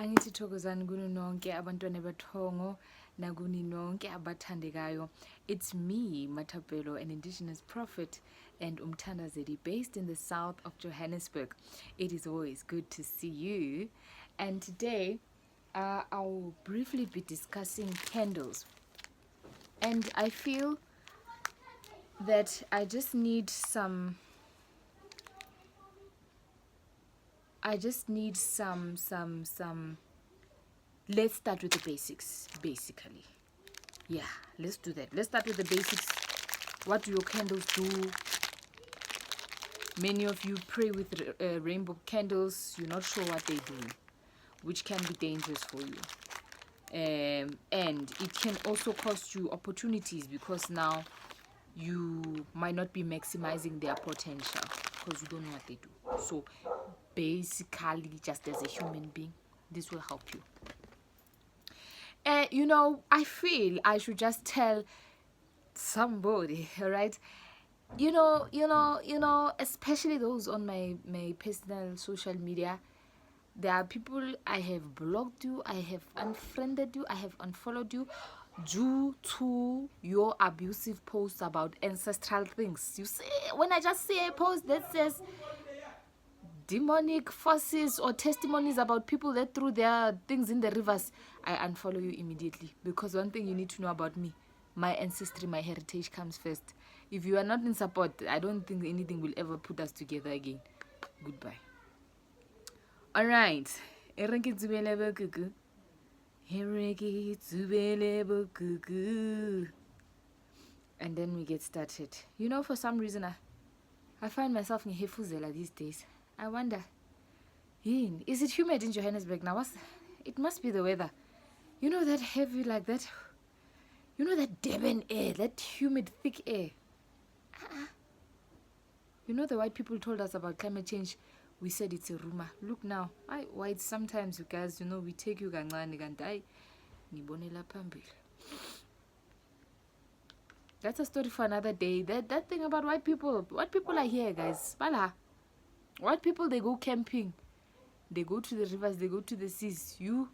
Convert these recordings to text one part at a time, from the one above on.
Angithi thokozani kuno nonke abantwana bethongo nakuni nonke abathandekayo. It's me, Matapelo, an indigenous prophet and Umthandazeli based in the south of Johannesburg. It is always good to see you. And today, I'll briefly be discussing candles. And I feel that I just need some let's start with the basics, basically. Yeah, let's do that. Let's start with the basics. What do your candles do? Many of you pray with rainbow candles. You're not sure what they do, which can be dangerous for you. And it can also cost you opportunities because now you might not be maximizing their potential because you don't know what they do. So basically, just as a human being, this will help you. I feel I should just tell somebody, right? Especially those on my personal social media. There are people I have blocked you, I have unfriended you, I have unfollowed you due to your abusive posts about ancestral things. You see, when I just see a post that says demonic forces or testimonies about people that threw their things in the rivers, I unfollow you immediately. Because one thing you need to know about me, my ancestry, my heritage comes first. If you are not in support, I don't think anything will ever put us together again. Goodbye. All right. And then we get started. For some reason, I find myself in Hefuzela these days. I wonder, is it humid in Johannesburg now? It must be the weather. That heavy like that. That Durban air, that humid, thick air. The white people told us about climate change. We said it's a rumor. Look now. Whites, sometimes you guys, we take you kancane kanti ngibonela phambili. That's a story for another day. That thing about white people. White people are here, guys. Bala. White people, they go camping. They go to the rivers, they go to the seas. You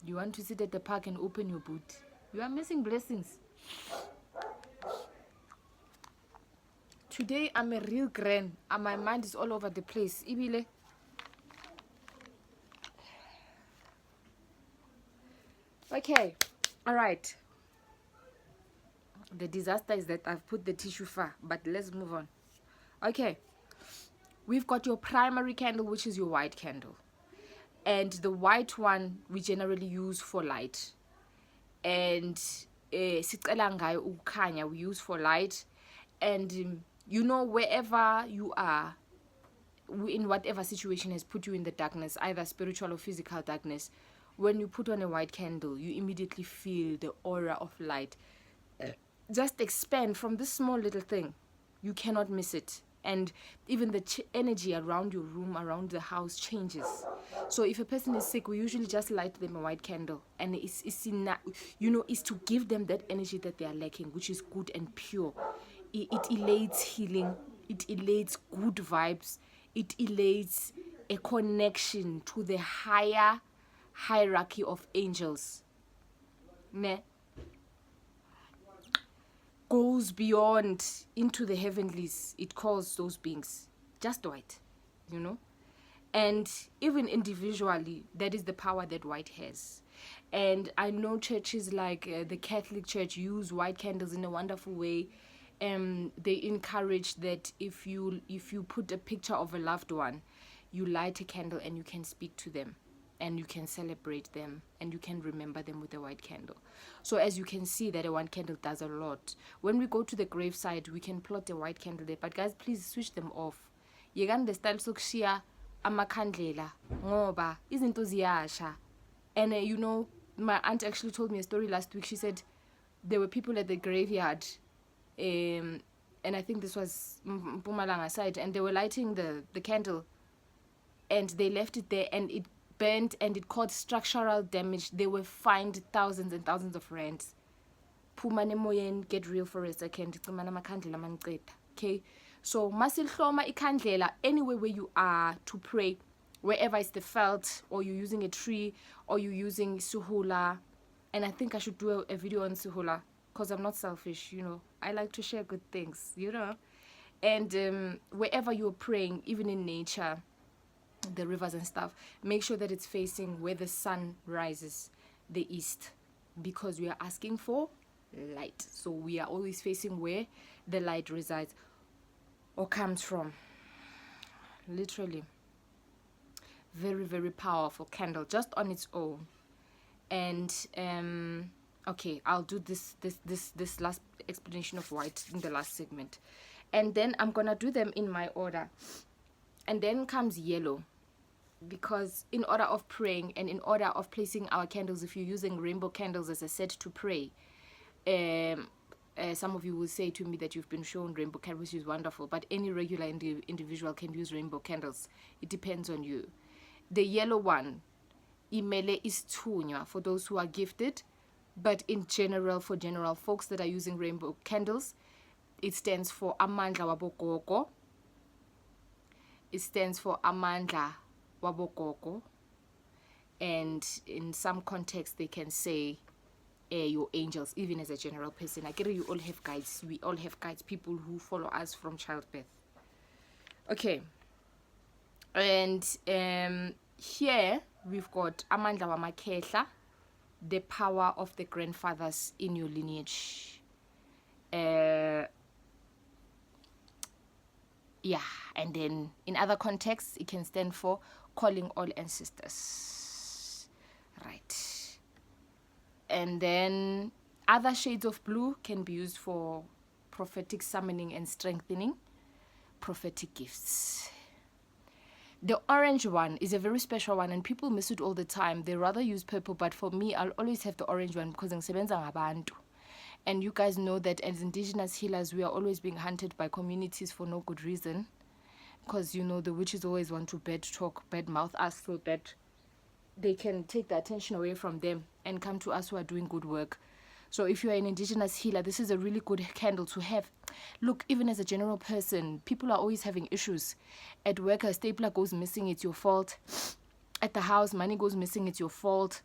want to sit at the park and open your boot. You are missing blessings. Today, I'm a real gran and my mind is all over the place. Ibile. Okay. All right. The disaster is that I've put the tissue far, but let's move on. Okay. We've got your primary candle, which is your white candle. And the white one we generally use for light. And sicela ngayo ukukhanya we use for light. And wherever you are, in whatever situation has put you in the darkness, either spiritual or physical darkness, when you put on a white candle, you immediately feel the aura of light just expand from this small little thing. You cannot miss it. And even the energy around your room, around the house changes. So if a person is sick, we usually just light them a white candle. And it's to give them that energy that they are lacking, which is good and pure. It elates healing. It elates good vibes. It elates a connection to the higher hierarchy of angels. Ne? Goes beyond into the heavenlies. It calls those beings just white, and even individually, that is the power that white has. And I know churches like the Catholic Church use white candles in a wonderful way. They encourage that if you put a picture of a loved one, you light a candle and you can speak to them and you can celebrate them and you can remember them with a white candle. So as you can see, that a white candle does a lot. When we go to the graveside, we can plot a white candle there. But guys, please switch them off. Yegan the style sokushiya amakhandlela ngoba izinto ziyasha. And my aunt actually told me a story last week. She said there were people at the graveyard, and I think this was Mpumalanga side, and they were lighting the candle, and they left it there, and it bent and it caused structural damage. They were fined thousands and thousands of rands. Phumane moyen, get real for a second. Okay, so masilhloma ikhandlela anywhere where you are to pray. wherever it's the felt, or you're using a tree, or you're using suhula. And I think I should do a video on suhula, because I'm not selfish, you know. I like to share good things, you know. And wherever you're praying, even in nature, the rivers and stuff, make sure that it's facing where the sun rises, the east, because we are asking for light. So we are always facing where the light resides or comes from. Literally. Very, very powerful candle just on its own. And okay, I'll do this last explanation of white in the last segment, and then I'm gonna do them in my order. And then comes yellow, because in order of praying and in order of placing our candles, if you're using rainbow candles as a set to pray, some of you will say to me that you've been shown rainbow candles, which is wonderful, but any regular individual can use rainbow candles. It depends on you. The yellow one, imele is thunywa, for those who are gifted, but in general, for general folks that are using rainbow candles, it stands for amandla wabogogo. It stands for amandla wabogogo, and in some context they can say your angels, even as a general person. I get it, you all have guides. We all have guides, people who follow us from childbirth. Okay, and here we've got amandla wamakehla, the power of the grandfathers in your lineage. Yeah, and then in other contexts it can stand for calling all ancestors, right? And then other shades of blue can be used for prophetic summoning and strengthening prophetic gifts. The orange one is a very special one, and people miss it all the time. They rather use purple, but for me, I'll always have the orange one because ngisebenza ngabantu. And you guys know that as indigenous healers, we are always being hunted by communities for no good reason. Because, you know, the witches always want to bad talk, bad mouth us so that they can take the attention away from them and come to us who are doing good work. So if you're an indigenous healer, this is a really good candle to have. Look, even as a general person, people are always having issues. At work, a stapler goes missing, it's your fault. At the house, money goes missing, it's your fault.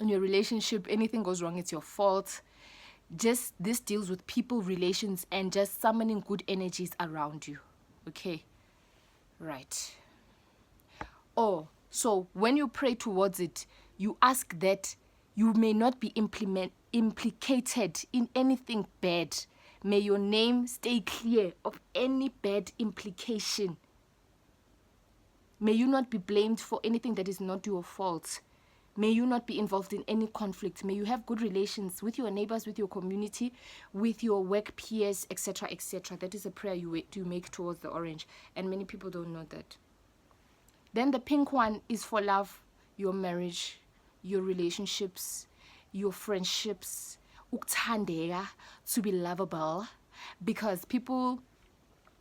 In your relationship, anything goes wrong, it's your fault. Just this deals with people, relations, and just summoning good energies around you. Okay? Right. Oh, so when you pray towards it, you ask that you may not be implicated in anything bad. May your name stay clear of any bad implication. May you not be blamed for anything that is not your fault. May you not be involved in any conflict. May you have good relations with your neighbors, with your community, with your work peers, etc., etc. That is a prayer you make towards the orange, and many people don't know that. Then the pink one is for love, your marriage, your relationships, your friendships, ukuthandeka, to be lovable, because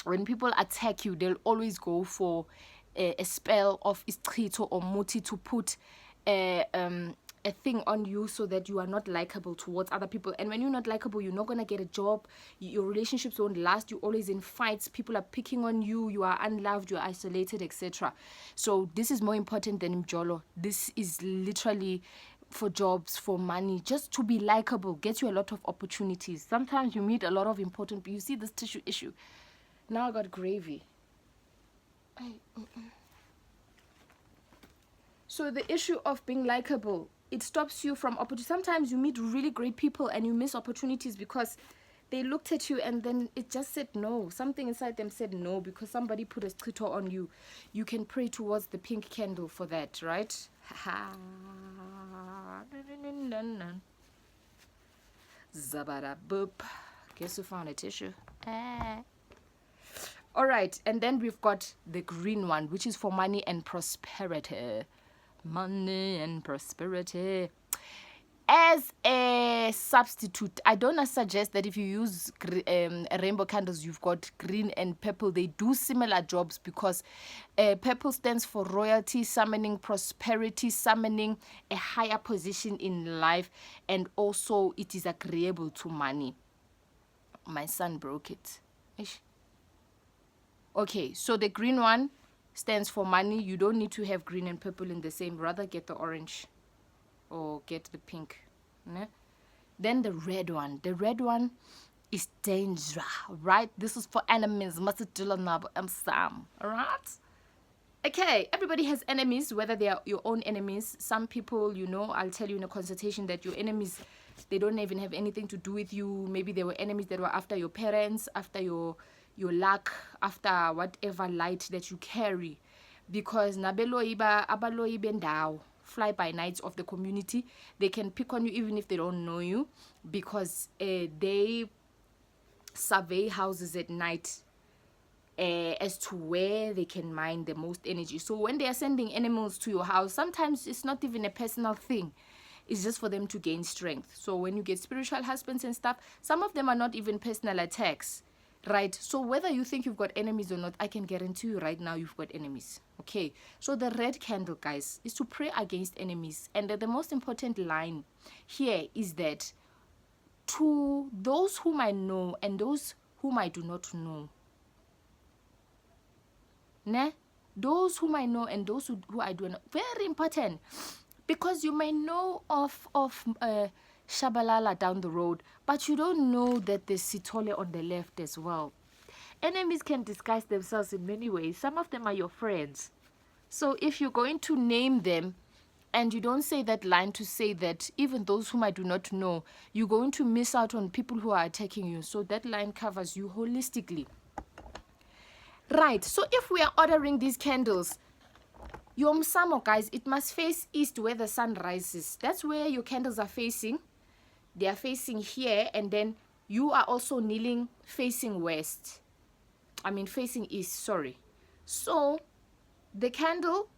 when people attack you, they'll always go for a spell of ischito or muti to put a thing on you so that you are not likable towards other people. And when you're not likable, you're not going to get a job, your relationships won't last, you're always in fights, people are picking on you, you are unloved, you're isolated, etc. So this is more important than mjolo. This is literally for jobs, for money, just to be likable, gets you a lot of opportunities. Sometimes you meet a lot of important people. You see this tissue issue. Now I got gravy. So the issue of being likable, it stops you from opportunity. Sometimes you meet really great people and you miss opportunities because they looked at you and then it just said no. Something inside them said no because somebody put a skrito on you. You can pray towards the pink candle for that, right? Zabada boop. Guess who found a tissue? All right, and then we've got the green one, which is for money and prosperity. Money and prosperity. As a substitute, I don't suggest that if you use rainbow candles, you've got green and purple. They do similar jobs because purple stands for royalty, summoning prosperity, summoning a higher position in life, and also it is agreeable to money. My son broke it. Okay, so the green one stands for money. You don't need to have green and purple in the same. Rather get the orange or get the pink. Ne? Then the red one. The red one is danger, right? This is for enemies. I'm Sam. Alright? Okay, everybody has enemies, whether they are your own enemies. Some people, you know, I'll tell you in a consultation that your enemies, they don't even have anything to do with you. Maybe they were enemies that were after your parents, after your luck, after whatever light that you carry. Because abaloyi fly by nights of the community, they can pick on you even if they don't know you, because they survey houses at night as to where they can mine the most energy. So when they are sending animals to your house, sometimes it's not even a personal thing. It's just for them to gain strength. So when you get spiritual husbands and stuff, some of them are not even personal attacks, right? So whether you think you've got enemies or not, I can guarantee you right now you've got enemies. Okay, so the red candle, guys, is to pray against enemies. And the most important line here is that to those whom I know and those whom I do not know, ne? Those whom I know and those who I do not, very important, because you may know of Shabalala down the road, but you don't know that there's Sithole on the left as well. Enemies can disguise themselves in many ways. Some of them are your friends. So if you're going to name them and you don't say that line to say that even those whom I do not know, you're going to miss out on people who are attacking you. So that line covers you holistically. Right, so if we are ordering these candles, your msamo, guys, it must face east where the sun rises. That's where your candles are facing. They are facing here, and then you are also kneeling facing west. I mean facing east, sorry. So the candle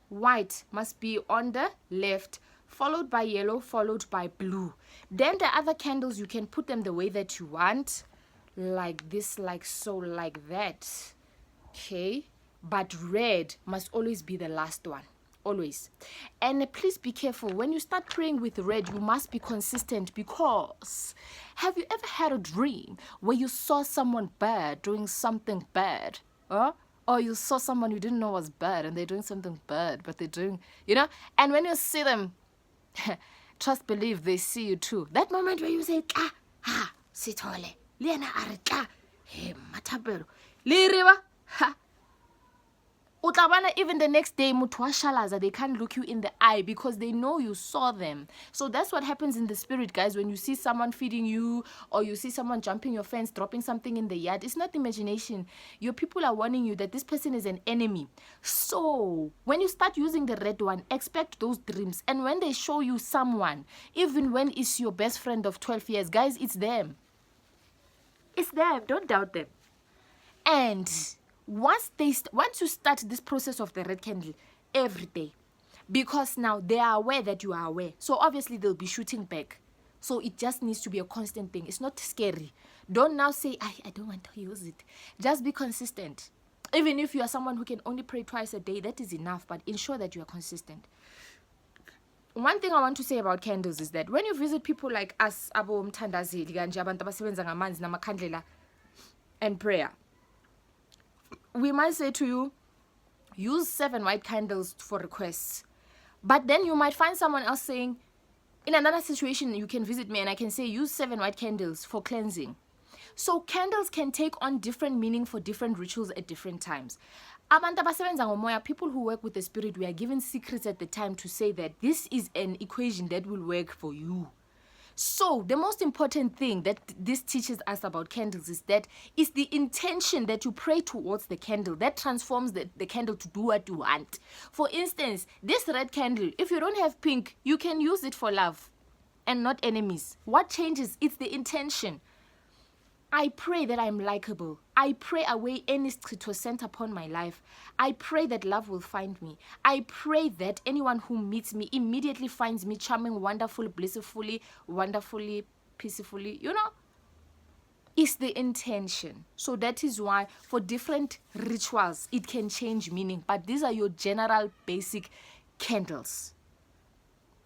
white must be on the left, followed by yellow, followed by blue. Then the other candles, you can put them the way that you want, like this, like so, like that. Okay, but red must always be the last one, always. And please be careful when you start praying with red. You must be consistent, because have you ever had a dream where you saw someone bad doing something bad, or you saw someone you didn't know was bad and they're doing something bad, but they're doing, you know, and when you see them, trust believe they see you too. That moment where you say Sithole lena are he matabelo liriwa. Ha. Even the next day, they can't look you in the eye because they know you saw them. So that's what happens in the spirit, guys. When you see someone feeding you, or you see someone jumping your fence, dropping something in the yard, it's not imagination. Your people are warning you that this person is an enemy. So when you start using the red one, expect those dreams. And when they show you someone, even when it's your best friend of 12 years, guys, it's them. It's them. Don't doubt them. And once you start this process of the red candle every day, because now they are aware that you are aware, so obviously they'll be shooting back. So it just needs to be a constant thing. It's not scary. Don't now say I don't want to use it. Just be consistent. Even if you are someone who can only pray twice a day, that is enough, but ensure that you are consistent. One thing I want to say about candles is that when you visit people like us, abo mthandazeli kanje abantu abasebenza ngamanzi namakhandlela and prayer, we might say to you, use 7 white candles for requests. But then you might find someone else saying, in another situation, you can visit me and I can say, use 7 white candles for cleansing. So candles can take on different meaning for different rituals at different times. People who work with the spirit, we are given secrets at the time to say that this is an equation that will work for you. So the most important thing that this teaches us about candles is that it's the intention that you pray towards the candle that transforms the candle to do what you want. For instance, this red candle, if you don't have pink, you can use it for love and not enemies. What changes? It's the intention. I pray that I'm likable. I pray away any scripture sent upon my life. I pray that love will find me. I pray that anyone who meets me immediately finds me charming, wonderful, blissfully, wonderfully, peacefully. You know, it's the intention. So that is why for different rituals, it can change meaning. But these are your general basic candles.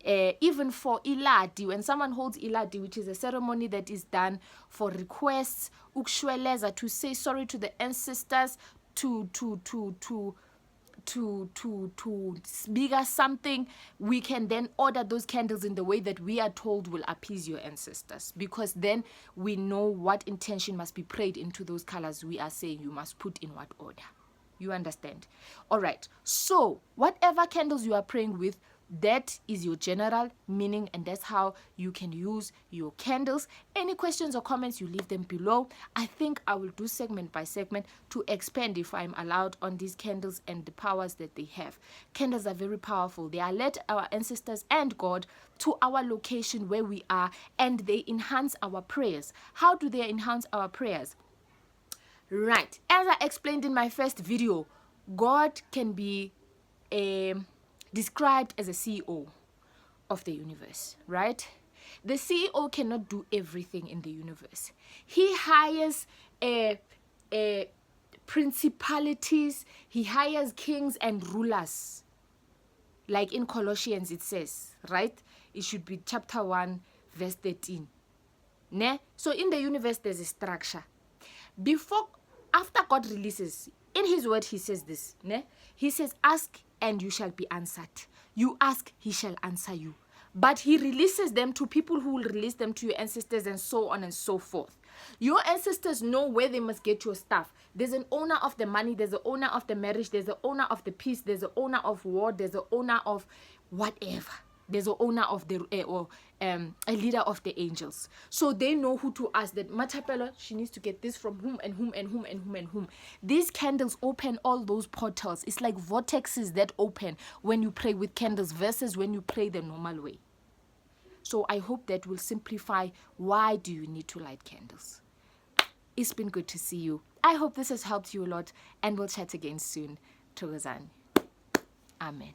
Even for Iladi, when someone holds Iladi, which is a ceremony that is done for requests, ukshweleza, to say sorry to the ancestors, to to speak us something, we can then order those candles in the way that we are told will appease your ancestors, because then we know what intention must be prayed into those colors we are saying you must put in what order. You understand? All right. So whatever candles you are praying with, that is your general meaning, and that's how you can use your candles. Any questions or comments, you leave them below. I think I will do segment by segment to expand, if I'm allowed, on these candles and the powers that they have. Candles are very powerful. They are led our ancestors and God to our location where we are, and they enhance our prayers. How do they enhance our prayers? Right, as I explained in my first video, God can be described as a CEO of the universe, right? The CEO cannot do everything in the universe. He hires principalities, he hires kings and rulers. Like in Colossians it says, right? It should be chapter 1, verse 13. Ne? So in the universe there's a structure. After God releases, in his word he says this, ne? He says, ask and you shall be answered. You ask, he shall answer you. But he releases them to people who will release them to your ancestors, and so on and so forth. Your ancestors know where they must get your stuff. There's an owner of the money, there's an owner of the marriage, there's an owner of the peace, there's an owner of war, there's an owner of whatever. There's an owner of the a leader of the angels. So they know who to ask, that Matapela, she needs to get this from whom and whom and whom and whom and whom. These candles open all those portals. It's like vortexes that open when you pray with candles versus when you pray the normal way. So I hope that will simplify why do you need to light candles. It's been good to see you. I hope this has helped you a lot, and we'll chat again soon. Thokozani. Amen.